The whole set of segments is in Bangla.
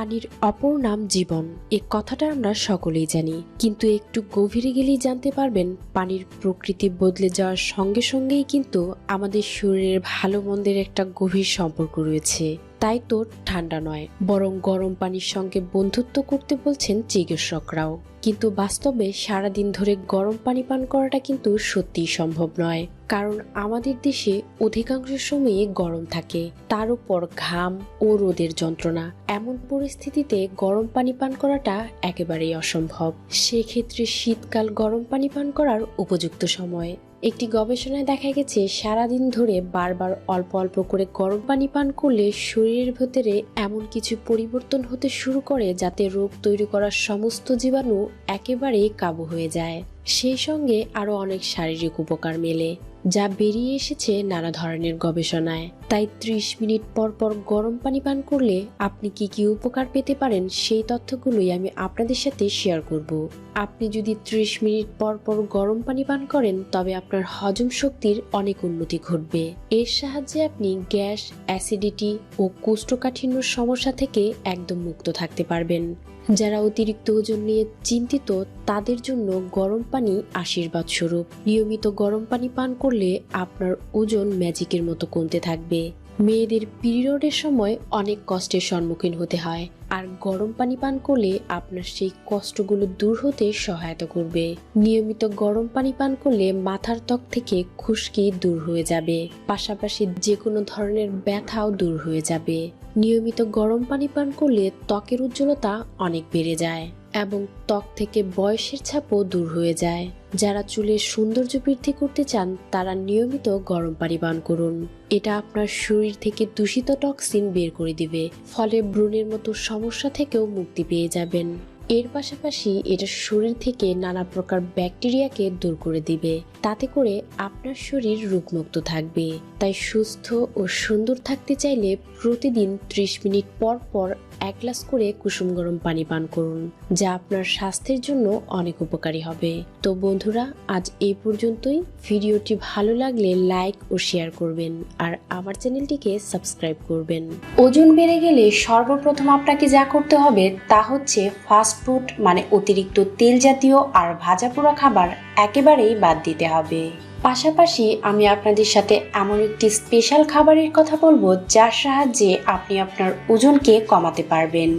পানির অপর নাম জীবন। এ কথাটা আমরা সকলেই জানি, কিন্তু একটু গভীরে গেলেই জানতে পারবেন পানির প্রকৃতি বদলে যাওয়ার সঙ্গে সঙ্গেই কিন্তু আমাদের শরীরের ভালো মন্দের একটা গভীর সম্পর্ক রয়েছে। তাই তো ঠান্ডা নয়, বরং গরম পানির সঙ্গে বন্ধুত্ব করতে বলছেন চিকিৎসকরাও। কিন্তু বাস্তবে সারাদিন ধরে গরম পানি পান করাটা কিন্তু সত্যিই সম্ভব নয়, কারণ আমাদের দেশে অধিকাংশ সময়ে গরম থাকে, তার উপর ঘাম ও রোদের যন্ত্রণা। এমন পরিস্থিতিতে গরম পানি পান করাটা একেবারেই অসম্ভব। সেক্ষেত্রে শীতকাল গরম পানি পান করার উপযুক্ত সময়। একটি গবেষণায় দেখা গেছে সারাদিন ধরে বারবার অল্প অল্প করে গরম পানি পান করলে শরীরের ভেতরে এমন কিছু পরিবর্তন হতে শুরু করে যাতে রোগ তৈরি করার সমস্ত জীবাণু একেবারেই কাবু হয়ে যায়। সেই সঙ্গে আরো অনেক শারীরিক উপকার মেলে, যা বেরিয়ে এসেছে নানা ধরনের গবেষণায়। তাই 30 মিনিট পর পর গরম পানি পান করলে আপনি কি কি উপকার পেতে পারেন সেই তথ্যগুলোই আমি আপনাদের সাথে শেয়ার করব। আপনি যদি 30 মিনিট পর পর গরম পানি পান করেন তবে আপনার হজম শক্তির অনেক উন্নতি ঘটবে। এর সাহায্যে আপনি গ্যাস, অ্যাসিডিটি ও কোষ্ঠকাঠিন্যর সমস্যা থেকে একদম মুক্ত থাকতে পারবেন। যারা অতিরিক্ত ওজন নিয়ে চিন্তিত তাদের জন্য গরম পানি আশীর্বাদ স্বরূপ। নিয়মিত গরম পানি পান করলে আপনার ওজন ম্যাজিকের মতো কমতে থাকবে। মেয়েদের পিরিয়ডের সময় অনেক কষ্টের সম্মুখীন হতে হয়, আর গরম পানি পান করলে আপনার সেই কষ্টগুলো দূর হতে সহায়তা করবে। নিয়মিত গরম পানি পান করলে মাথার ত্বক থেকে খুশকি দূর হয়ে যাবে, পাশাপাশি যে কোনো ধরনের ব্যথাও দূর হয়ে যাবে। নিয়মিত গরম পানি পান করলে ত্বকের উজ্জ্বলতা অনেক বেড়ে যায় এবং ত্বক থেকে বয়সের ছাপও দূর হয়ে যায়। যারা চুলের সৌন্দর্য বৃদ্ধি করতে চান তারা নিয়মিত গরম পানি পান করুন। এটা আপনার শরীর থেকে দূষিত টক্সিন বের করে দিবে, ফলে ব্রণের মতো সমস্যা থেকেও মুক্তি পেয়ে যাবেন। এর পাশাপাশি এটা শরীর থেকে নানা প্রকার ব্যাকটেরিয়াকে দূর করে দিবে, তাতে করে আপনার শরীর রোগমুক্ত থাকবে। তাই সুস্থ ও সুন্দর থাকতে চাইলে প্রতিদিন 30 মিনিট পর পর 1 গ্লাস করে কুসুম গরম পানি পান করুন, যা আপনার স্বাস্থ্যের জন্য অনেক উপকারী হবে। তো বন্ধুরা, আজ এই পর্যন্তই। ভিডিওটি ভালো লাগলে লাইক ও শেয়ার করবেন, আর আমার চ্যানেলটিকে সাবস্ক্রাইব করবেন। ওজন বেড়ে গেলে সর্বপ্রথম আপনাকে যা করতে হবে তা হচ্ছে ফাস্ট ফুড মানে অতিরিক্ত তেল জাতীয় আর ভাজা পোড়া খাবার একেবারেই বাদ দিতে হবে। পাশাপাশি আমি আপনাদের সাথে এমন একটি স্পেশাল খাবারের কথা বলবো যার সাহায্যে আপনি আপনার ওজনকে কমাতে পারবেন।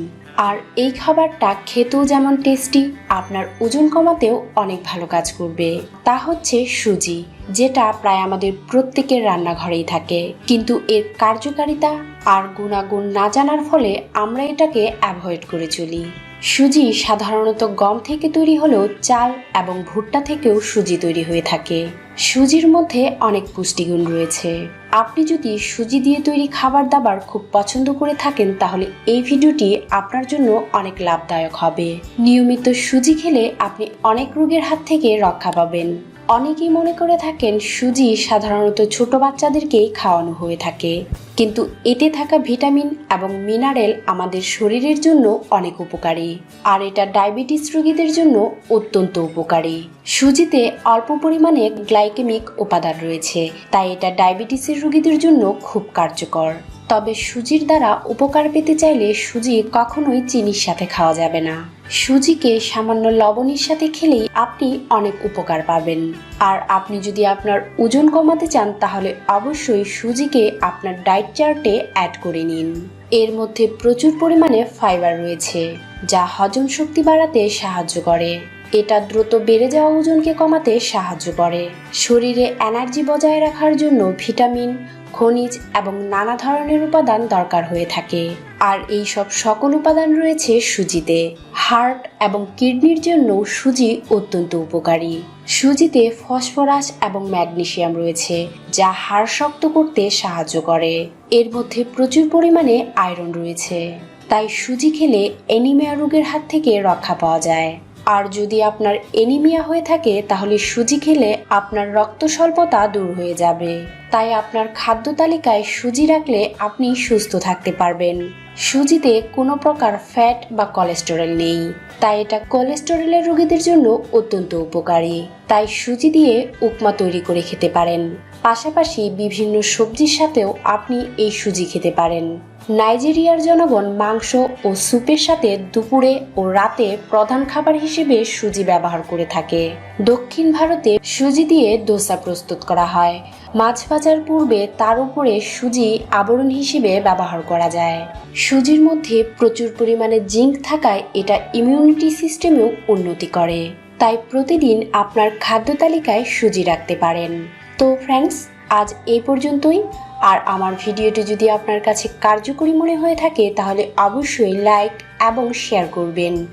আর এই খাবারটা খেতেও যেমন টেস্টি, আপনার ওজন কমাতেও অনেক ভালো কাজ করবে। তা হচ্ছে সুজি, যেটা প্রায় আমাদের প্রত্যেকের রান্নাঘরেই থাকে, কিন্তু এর কার্যকারিতা আর গুণাগুণ না জানার ফলে আমরা এটাকে অ্যাভয়েড করে চলি। সুজি সাধারণত গম থেকে তৈরি হলেও চাল এবং ভুট্টা থেকেও সুজি তৈরি হয়ে থাকে। সুজির মধ্যে অনেক পুষ্টিগুণ রয়েছে। আপনি যদি সুজি দিয়ে তৈরি খাবার দাবার খুব পছন্দ করে থাকেন তাহলে এই ভিডিওটি আপনার জন্য অনেক লাভদায়ক হবে। নিয়মিত সুজি খেলে আপনি অনেক রোগের হাত থেকে রক্ষা পাবেন। অনেকেই মনে করে থাকেন সুজি সাধারণত ছোট বাচ্চাদেরকেই খাওয়ানো হয়ে থাকে, কিন্তু এতে থাকা ভিটামিন এবং মিনারেল আমাদের শরীরের জন্য অনেক উপকারী, আর এটা ডায়াবেটিস রোগীদের জন্য অত্যন্ত উপকারী। সুজিতে অল্প পরিমাণে গ্লাইকেমিক উপাদান রয়েছে, তাই এটা ডায়াবেটিসের রোগীদের জন্য খুব কার্যকর। তবে সুজির দ্বারা উপকার পেতে চাইলে সুজি কখনোই চিনির সাথে খাওয়া যাবে না। সুজিকে সামান্য লবণের সাথে খেলেই আপনি অনেক উপকার পাবেন। আর আপনি যদি আপনার ওজন কমাতে চান তাহলে অবশ্যই সুজিকে আপনার ডায়েট চার্টে অ্যাড করে নিন। এর মধ্যে প্রচুর পরিমাণে ফাইবার রয়েছে, যা হজম শক্তি বাড়াতে সাহায্য করে। এটা দ্রুত বেড়ে যাওয়া ওজনকে কমাতে সাহায্য করে। শরীরে এনার্জি বজায় রাখার জন্য ভিটামিন, খনিজ এবং নানা ধরনের উপাদান দরকার হয়ে থাকে, আর এই সব সকল উপাদান রয়েছে সুজিতে। হার্ট এবং কিডনির জন্য সুজি অত্যন্ত উপকারী। সুজিতে ফসফরাস এবং ম্যাগনেসিয়াম রয়েছে, যা হাড় শক্ত করতে সাহায্য করে। এর মধ্যে প্রচুর পরিমাণে আয়রন রয়েছে, তাই সুজি খেলে অ্যানিমিয়া রোগের হাত থেকে রক্ষা পাওয়া যায়। আর যদি আপনার অ্যানিমিয়া হয়ে থাকে তাহলে সুজি খেলে আপনার রক্ত স্বল্পতা দূর হয়ে যাবে। তাই আপনার খাদ্য তালিকায় সুজি রাখলে আপনি সুস্থ থাকতে পারবেন। সুজিতে কোনো প্রকার ফ্যাট বা কোলেস্টেরল নেই, তাই এটা কোলেস্টেরলের রোগীদের জন্য অত্যন্ত উপকারী। তাই সুজি দিয়ে উপমা তৈরি করে খেতে পারেন। পাশাপাশি বিভিন্ন সবজির সাথেও আপনি এই সুজি খেতে পারেন। নাইজেরিয়ার জনগণ মাংস ও স্যুপের সাথে দুপুরে ও রাতে প্রধান খাবার হিসেবে সুজি ব্যবহার করে থাকে। দক্ষিণ ভারতে সুজি দিয়ে দোসা প্রস্তুত করা হয়। মাছ ভাজার পূর্বে তার উপরে সুজি আবরণ হিসেবে ব্যবহার করা যায়। সুজির মধ্যে প্রচুর পরিমাণে জিঙ্ক থাকায় এটা ইমিউনিটি সিস্টেমেও উন্নতি করে। তাই প্রতিদিন আপনার খাদ্য তালিকায় সুজি রাখতে পারেন। তো ফ্রেন্ডস, আজ এই পর্যন্তই। আর আমার ভিডিওটি যদি আপনার কাছে কার্যকরী মনে হয়ে থাকে তাহলে অবশ্যই লাইক এবং শেয়ার করবেন।